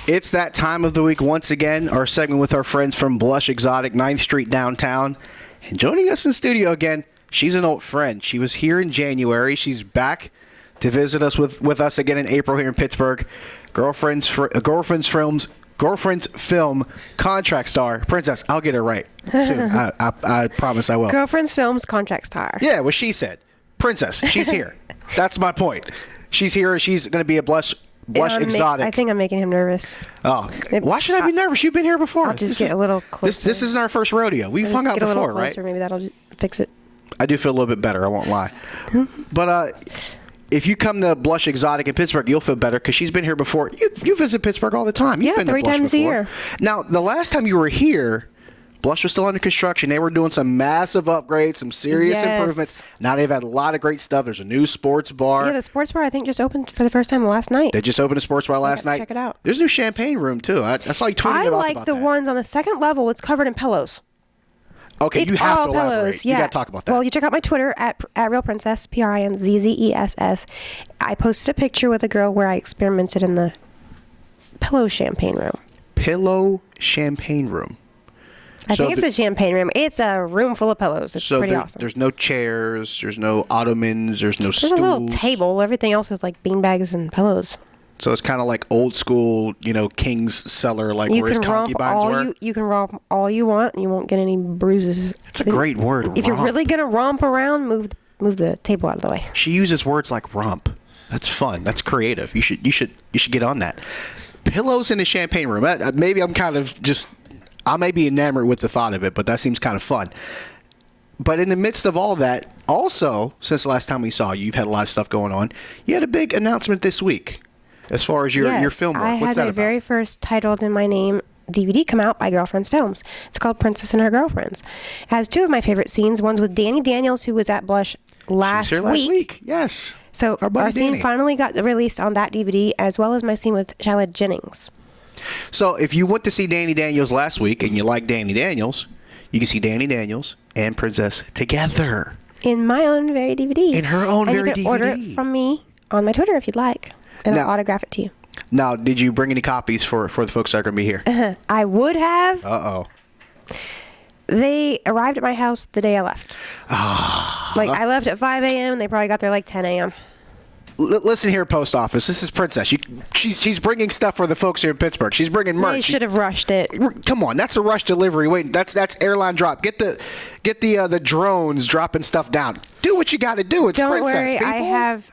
It's that time of the week once again, our segment with our friends from Blush Exotic, 9th Street downtown. And joining us in studio again, she's an old friend. She was here in January. She's back to visit us with us again in April here in Pittsburgh. Girlfriend's Film contract star, Prinzzess. I'll get it right soon. I promise I will. Girlfriend's Film's contract star. Yeah, what she said. Prinzzess, she's here. That's my point. She's here. She's going to be a Blush Exotic. I think I'm making him nervous. Oh, why should I be nervous? You've been here before. I'll just get a little closer. This isn't our first rodeo. We've hung out before, right? Maybe that'll fix it. I do feel a little bit better. I won't lie. But if you come to Blush Exotic in Pittsburgh, you'll feel better because she's been here before. You visit Pittsburgh all the time. You've been 3 times a year. Now, the last time you were here, Blush was still under construction. They were doing some massive upgrades, some serious improvements. Now they've had a lot of great stuff. There's a new sports bar. Yeah, the sports bar I think just opened for the first time last night. They just opened a sports bar last night. Check it out. There's a new champagne room too. I saw you tweeting about that. I like the ones on the second level. It's covered in pillows. Okay, it's you have all to elaborate. pillows. Yeah. You got to talk about that. Well, you check out my Twitter at Real Prinzzess, Prinzzess. I posted a picture with a girl where I experimented in the pillow champagne room. Pillow champagne room. I think it's a champagne room. It's a room full of pillows. It's pretty awesome. There's no chairs. There's no ottomans. There's no stools. There's a little table. Everything else is like beanbags and pillows. So it's kind of like old school, King's Cellar, like where his concubines were. You can romp all you want, and you won't get any bruises. It's a great word. If you're really gonna romp around, move the table out of the way. She uses words like romp. That's fun. That's creative. You should get on that. Pillows in the champagne room. Maybe I'm kind of I may be enamored with the thought of it, but that seems kind of fun. But in the midst of all that, also, since the last time we saw you, you've had a lot of stuff going on. You had a big announcement this week as far as your film work. What's that about? I had my very first titled in my name DVD come out by Girlfriends Films. It's called Prinzzess and Her Girlfriends. It has 2 of my favorite scenes. One's with Danny Daniels, who was at Blush last week. Yes. So our scene finally got released on that DVD, as well as my scene with Shyla Jennings. So if you went to see Danny Daniels last week and you like Danny Daniels, you can see Danny Daniels and Prinzzess together. In my own very DVD. In her own very DVD. And you can order it from me on my Twitter if you'd like. And I'll autograph it to you. Now, did you bring any copies for the folks that are going to be here? I would have. Uh-oh. They arrived at my house the day I left. I left at 5 a.m. and they probably got there like 10 a.m. Listen here, post office. This is Prinzzess. She's bringing stuff for the folks here in Pittsburgh. She's bringing merch. They should have rushed it. Come on, that's a rush delivery. Wait, that's airline drop. Get the drones dropping stuff down. Do what you got to do. It's Don't Prinzzess, worry. people.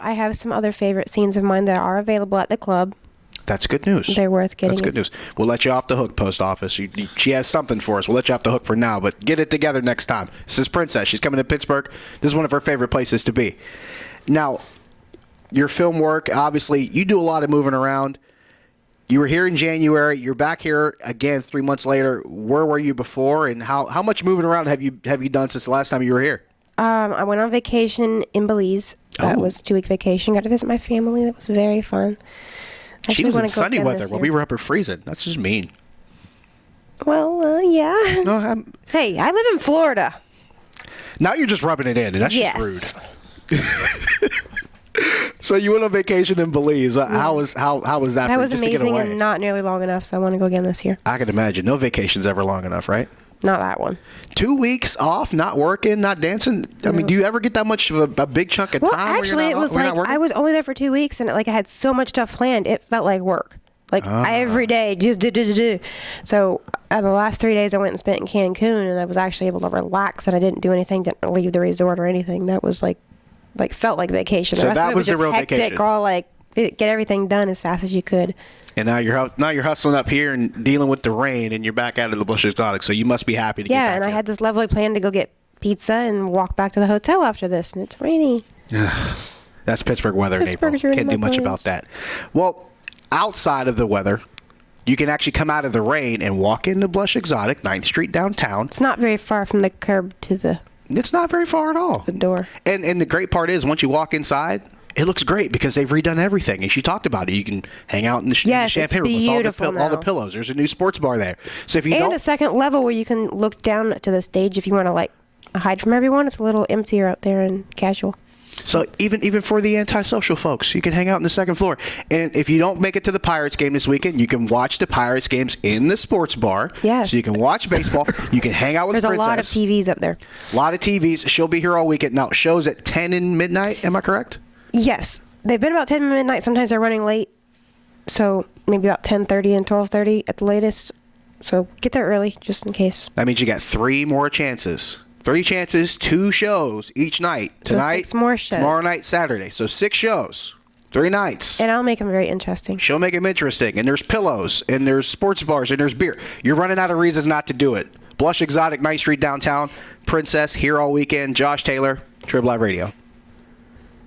I have some other favorite scenes of mine that are available at the club. That's good news. They're worth getting. That's good news. We'll let you off the hook, post office. She has something for us. We'll let you off the hook for now, but get it together next time. This is Prinzzess. She's coming to Pittsburgh. This is one of her favorite places to be. Now, your film work, obviously, you do a lot of moving around. You were here in January. You're back here again 3 months later. Where were you before, and how much moving around have you done since the last time you were here? I went on vacation in Belize. That was a 2-week vacation. Got to visit my family. That was very fun. She was in sunny weather when we were up here freezing. That's just mean. Well, yeah. No, hey, I live in Florida. Now you're just rubbing it in, and that's just rude. So you went on vacation in Belize. How was that? That was amazing and not nearly long enough, so I want to go again this year. I can imagine. No vacation's ever long enough, right? Not that one. 2 weeks off, not working, not dancing. I mean, do you ever get that much of a big chunk of time? Well, actually, it was like I was only there for 2 weeks, and I had so much stuff planned. It felt like work. Every day, just do. So the last 3 days I went and spent in Cancun, and I was actually able to relax, and I didn't do anything, didn't leave the resort or anything. That was felt like vacation. So that was the real hectic, vacation. All get everything done as fast as you could. And now you're hustling up here and dealing with the rain, and you're back out of the Blush Exotic. So you must be happy to get back. Yeah, and I had this lovely plan to go get pizza and walk back to the hotel after this, and it's rainy. That's Pittsburgh weather in April. Can't do much about that. Well, outside of the weather, you can actually come out of the rain and walk into Blush Exotic, 9th Street downtown. It's not very far from the curb to the... It's not very far at all. The door. And the great part is, once you walk inside, it looks great because they've redone everything. And she talked about it. You can hang out in the champagne room with all the pillows. There's a new sports bar there. So if you a second level where you can look down to the stage if you want to hide from everyone. It's a little emptier out there and casual. So even for the antisocial folks, you can hang out in the second floor. And if you don't make it to the Pirates game this weekend, you can watch the Pirates games in the sports bar. Yes. So you can watch baseball. You can hang out with There's Princess. a lot of TVs up there. A lot of TVs. She'll be here all weekend. Now, shows at 10 and midnight. Am I correct? Yes. They've been about 10 midnight. Sometimes they're running late. So maybe about 10:30 and 12:30 at the latest. So get there early, just in case. That means you got 3 more chances. 3 chances, 2 shows each night. Tonight, so 6 more shows. Tomorrow night, Saturday. So 6 shows, 3 nights. And I'll make them very interesting. She'll make them interesting. And there's pillows, and there's sports bars, and there's beer. You're running out of reasons not to do it. Blush Exotic, 9th Street downtown. Princess here all weekend. Josh Taylor, Trib Live Radio.